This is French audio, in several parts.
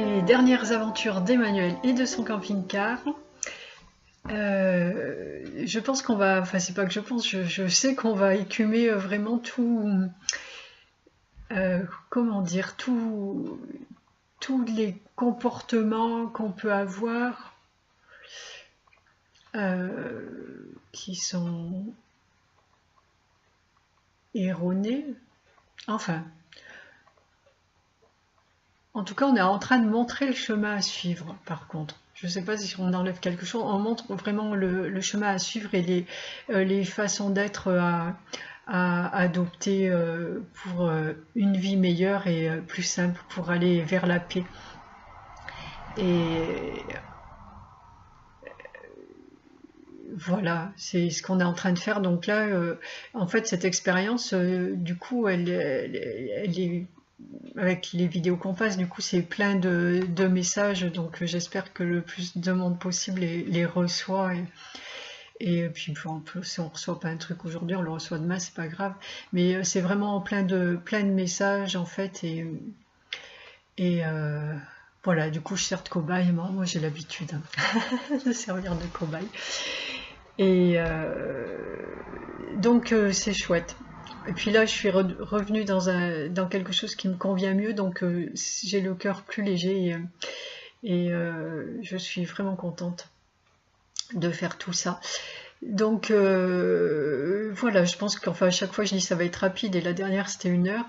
les dernières aventures d'Emmanuel et de son camping-car. Je pense qu'on va, enfin c'est pas que je pense, je sais qu'on va écumer vraiment tout, comment dire, tous les comportements qu'on peut avoir qui sont erronés. Enfin, en tout cas, on est en train de montrer le chemin à suivre, par contre. Je ne sais pas si on enlève quelque chose, on montre vraiment le chemin à suivre et les façons d'être à adopter pour une vie meilleure et plus simple pour aller vers la paix. Et voilà, c'est ce qu'on est en train de faire. Donc là, en fait, cette expérience, du coup, elle est avec les vidéos qu'on passe, du coup, c'est plein de messages. Donc j'espère que le plus de monde possible les reçoit. Et puis, si on reçoit pas un truc aujourd'hui, on le reçoit demain, c'est pas grave. Mais c'est vraiment plein de messages, en fait. Et voilà, du coup, je sers de cobaye. Moi j'ai l'habitude de servir de cobaye. Et donc, c'est chouette. Et puis là, je suis revenue dans quelque chose qui me convient mieux. Donc, j'ai le cœur plus léger. Et je suis vraiment contente de faire tout ça. Donc voilà, je pense qu'enfin à chaque fois je dis ça va être rapide et la dernière c'était 1 heure.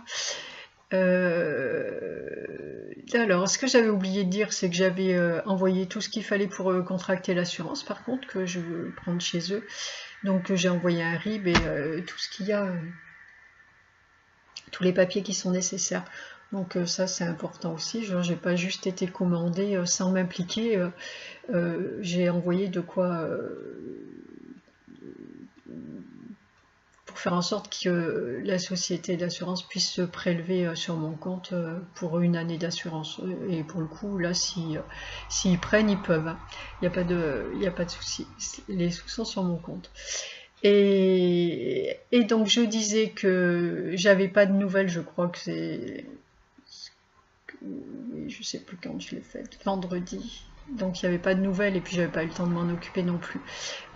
Alors, ce que j'avais oublié de dire, c'est que j'avais envoyé tout ce qu'il fallait pour contracter l'assurance, par contre, que je veux prendre chez eux. Donc j'ai envoyé un RIB et tout ce qu'il y a, tous les papiers qui sont nécessaires. Donc ça c'est important aussi, genre j'ai pas juste été commandée sans m'impliquer, j'ai envoyé de quoi pour faire en sorte que la société d'assurance puisse se prélever sur mon compte pour 1 année d'assurance. Et pour le coup, là, s'ils prennent, ils peuvent. Il n'y a pas de souci. Les sous sont sur mon compte. Et donc, je disais que j'avais pas de nouvelles, je crois que c'est... Je sais plus quand je l'ai fait, vendredi. Donc il n'y avait pas de nouvelles et puis j'avais pas eu le temps de m'en occuper non plus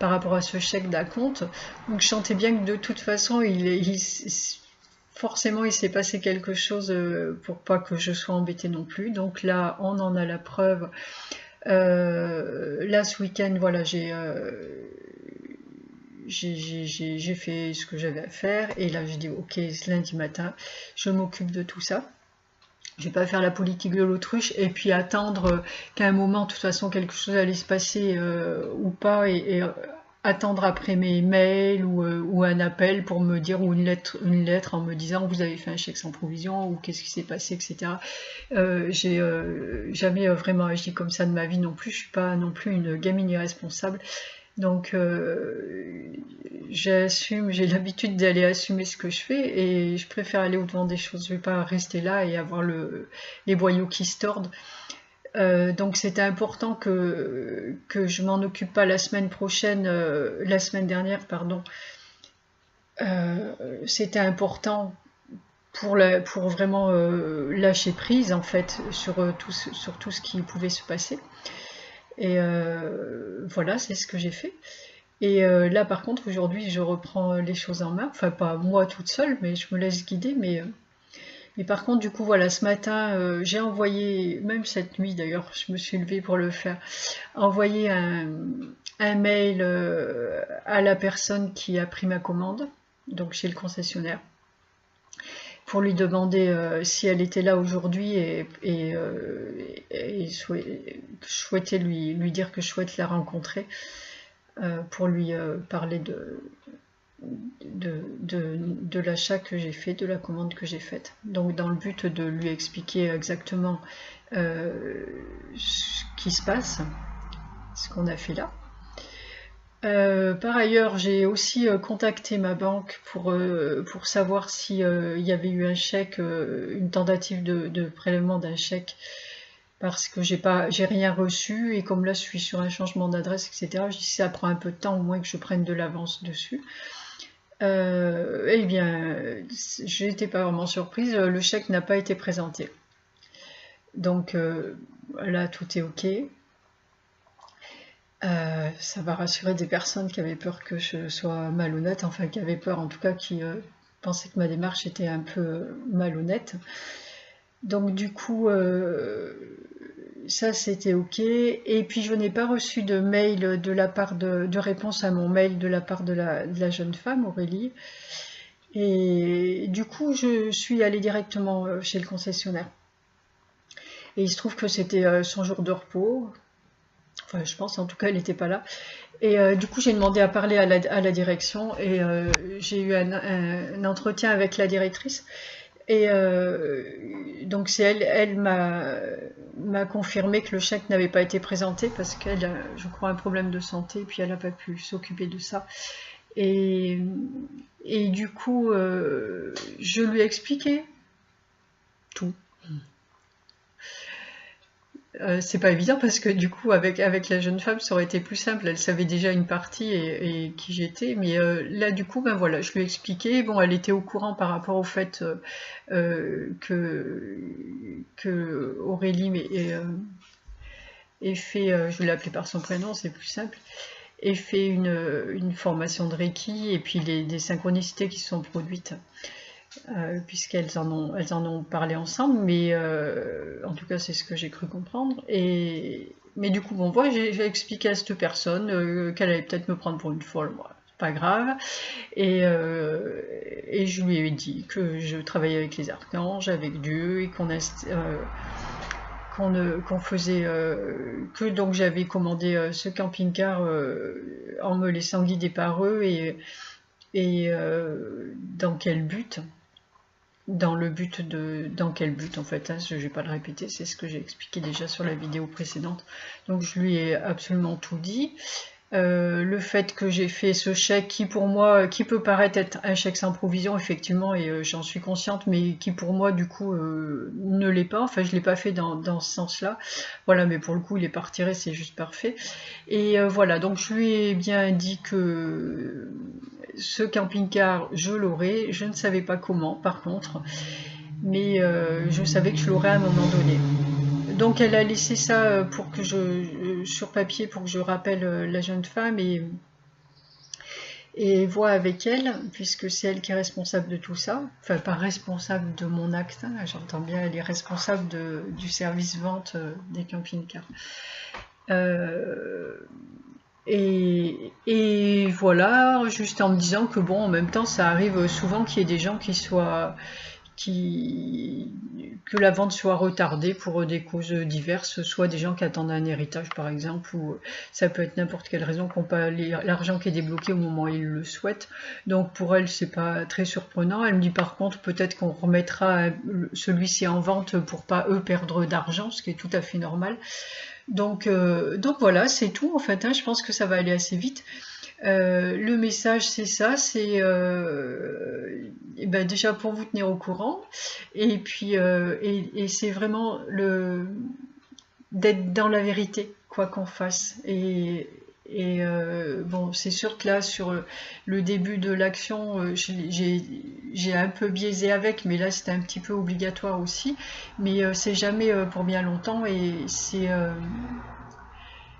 par rapport à ce chèque d'acompte. Donc je sentais bien que de toute façon, forcément il s'est passé quelque chose pour pas que je sois embêtée non plus. Donc là, on en a la preuve. Là, ce week-end, voilà, j'ai fait ce que j'avais à faire et là, je dis ok, lundi matin, je m'occupe de tout ça. Je vais pas faire la politique de l'autruche et puis attendre qu'à un moment, de toute façon, quelque chose allait se passer ou pas et attendre après mes mails ou un appel pour me dire, ou une lettre en me disant vous avez fait un chèque sans provision ou qu'est-ce qui s'est passé, etc. J'ai jamais vraiment agi comme ça de ma vie non plus. Je suis pas non plus une gamine irresponsable. Donc j'assume, j'ai l'habitude d'aller assumer ce que je fais et je préfère aller au-devant des choses. Je vais pas rester là et avoir les boyaux qui se tordent. Donc c'était important que je m'en occupe pas la semaine prochaine, la semaine dernière, pardon. C'était important pour vraiment lâcher prise en fait sur tout ce qui pouvait se passer. Et voilà, c'est ce que j'ai fait. Et là, par contre, aujourd'hui, je reprends les choses en main. Enfin, pas moi toute seule, mais je me laisse guider. Mais par contre, du coup, voilà, ce matin, j'ai envoyé, même cette nuit d'ailleurs, je me suis levée pour le faire, envoyé un mail à la personne qui a pris ma commande, donc chez le concessionnaire, pour lui demander si elle était là aujourd'hui et souhaiter lui dire que je souhaite la rencontrer pour lui parler de l'achat que j'ai fait, de la commande que j'ai faite. Donc dans le but de lui expliquer exactement ce qui se passe, ce qu'on a fait là. Par ailleurs, j'ai aussi contacté ma banque pour savoir s'il y avait eu un chèque, une tentative de prélèvement d'un chèque, parce que j'ai rien reçu, et comme là je suis sur un changement d'adresse, etc., je dis ça prend un peu de temps, au moins que je prenne de l'avance dessus. Eh bien, j'ai été pas vraiment surprise, le chèque n'a pas été présenté. Donc là tout est ok. Ça va rassurer des personnes qui avaient peur que je sois malhonnête, enfin qui avaient peur en tout cas, qui pensaient que ma démarche était un peu malhonnête. Donc du coup, ça c'était ok. Et puis je n'ai pas reçu de mail de la part de réponse à mon mail de la part de la jeune femme, Aurélie. Et du coup, je suis allée directement chez le concessionnaire. Et il se trouve que c'était son jour de repos. Enfin, je pense, en tout cas, elle n'était pas là. Et du coup, j'ai demandé à parler à la direction et j'ai eu un entretien avec la directrice. Et donc, c'est elle m'a confirmé que le chèque n'avait pas été présenté parce qu'elle a, je crois, un problème de santé et puis elle n'a pas pu s'occuper de ça. Et, et du coup, je lui ai expliqué tout. C'est pas évident parce que du coup avec la jeune femme ça aurait été plus simple, elle savait déjà une partie et qui j'étais, mais là du coup ben voilà, je lui ai expliqué, bon elle était au courant par rapport au fait que Aurélie ait fait, je vais l'appeler par son prénom, c'est plus simple, ait fait une formation de Reiki et puis des synchronicités qui se sont produites. Puisqu'elles en ont parlé ensemble, mais en tout cas c'est ce que j'ai cru comprendre. Mais du coup, bon, voilà, j'ai expliqué à cette personne qu'elle allait peut-être me prendre pour une folle, moi, c'est pas grave. Et je lui ai dit que je travaillais avec les archanges, avec Dieu, et qu'on faisait, que donc j'avais commandé ce camping-car en me laissant guider par eux, et dans quel but. Dans quel but en fait, hein, je ne vais pas le répéter, c'est ce que j'ai expliqué déjà sur la vidéo précédente. Donc je lui ai absolument tout dit. Le fait que j'ai fait ce chèque qui pour moi, qui peut paraître être un chèque sans provision effectivement, et j'en suis consciente, mais qui pour moi du coup ne l'est pas, enfin je l'ai pas fait dans ce sens-là, voilà, mais pour le coup il est pas retiré, c'est juste parfait. Et voilà, donc je lui ai bien dit que ce camping-car je l'aurais, je ne savais pas comment par contre, mais je savais que je l'aurais à un moment donné. Donc elle a laissé ça pour que sur papier pour que je rappelle la jeune femme et vois avec elle, puisque c'est elle qui est responsable de tout ça. Enfin, pas responsable de mon acte, hein, j'entends bien, elle est responsable du service vente des camping-cars. Et voilà, juste en me disant que bon, en même temps, ça arrive souvent qu'il y ait des gens que la vente soit retardée pour des causes diverses, soit des gens qui attendent un héritage par exemple, ou ça peut être n'importe quelle raison qu'on pas l'argent qui est débloqué au moment où ils le souhaitent. Donc pour elle c'est pas très surprenant. Elle me dit par contre peut-être qu'on remettra celui-ci en vente pour pas eux perdre d'argent, ce qui est tout à fait normal. Donc voilà, c'est tout en fait, hein. Je pense que ça va aller assez vite. Le message c'est ça, c'est ben déjà pour vous tenir au courant, et puis et c'est vraiment d'être dans la vérité quoi qu'on fasse. Et bon, c'est sûr que là sur le début de l'action, j'ai un peu biaisé avec, mais là c'était un petit peu obligatoire aussi, mais c'est jamais pour bien longtemps, et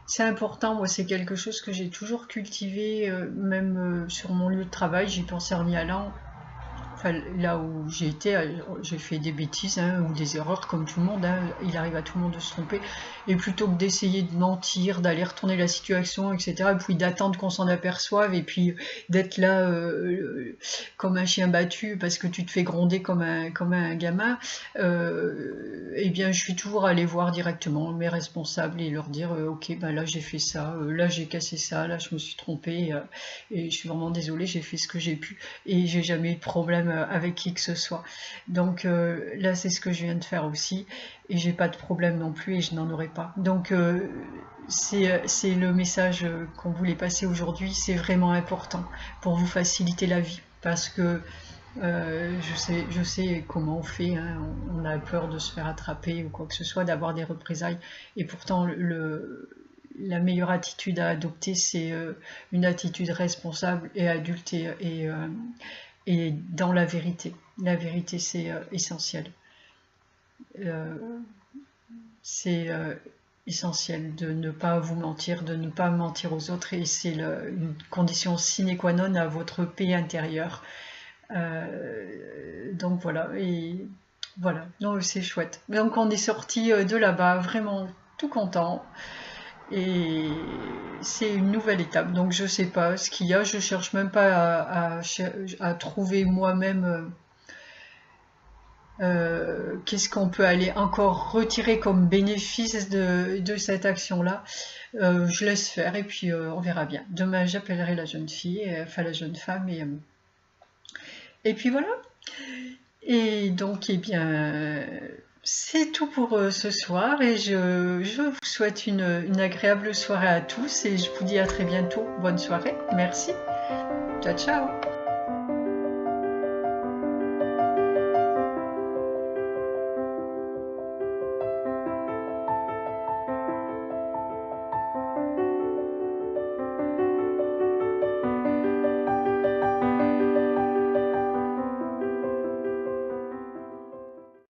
c'est important. Moi c'est quelque chose que j'ai toujours cultivé, même sur mon lieu de travail, j'y pensais en y allant. Enfin, là où j'ai été, j'ai fait des bêtises hein, ou des erreurs comme tout le monde, hein. Il arrive à tout le monde de se tromper, et plutôt que d'essayer de mentir, d'aller retourner la situation, etc., et puis d'attendre qu'on s'en aperçoive, et puis d'être là comme un chien battu parce que tu te fais gronder comme un gamin, eh bien je suis toujours allée voir directement mes responsables et leur dire ok, ben là j'ai fait ça, là j'ai cassé ça, là je me suis trompée, et je suis vraiment désolée, j'ai fait ce que j'ai pu, et j'ai jamais eu de problème avec qui que ce soit. Donc là c'est ce que je viens de faire aussi, et j'ai pas de problème non plus, et je n'en aurai pas. Donc c'est le message qu'on voulait passer aujourd'hui, c'est vraiment important pour vous faciliter la vie, parce que je sais comment on fait, hein. On a peur de se faire attraper ou quoi que ce soit, d'avoir des représailles, et pourtant la meilleure attitude à adopter c'est une attitude responsable et adulte, et dans la vérité. La vérité c'est essentiel. C'est essentiel de ne pas vous mentir, de ne pas mentir aux autres, et c'est une condition sine qua non à votre paix intérieure. Donc voilà, et voilà, non, c'est chouette. Donc on est sorti de là-bas vraiment tout content, et c'est une nouvelle étape. Donc je sais pas ce qu'il y a, je cherche même pas à trouver moi-même qu'est-ce qu'on peut aller encore retirer comme bénéfice de cette action-là. Je laisse faire, et puis on verra bien. Demain j'appellerai la jeune fille, enfin la jeune femme, et puis voilà. Et donc, eh bien, c'est tout pour ce soir, et je vous souhaite une agréable soirée à tous, et je vous dis à très bientôt. Bonne soirée, merci, ciao ciao.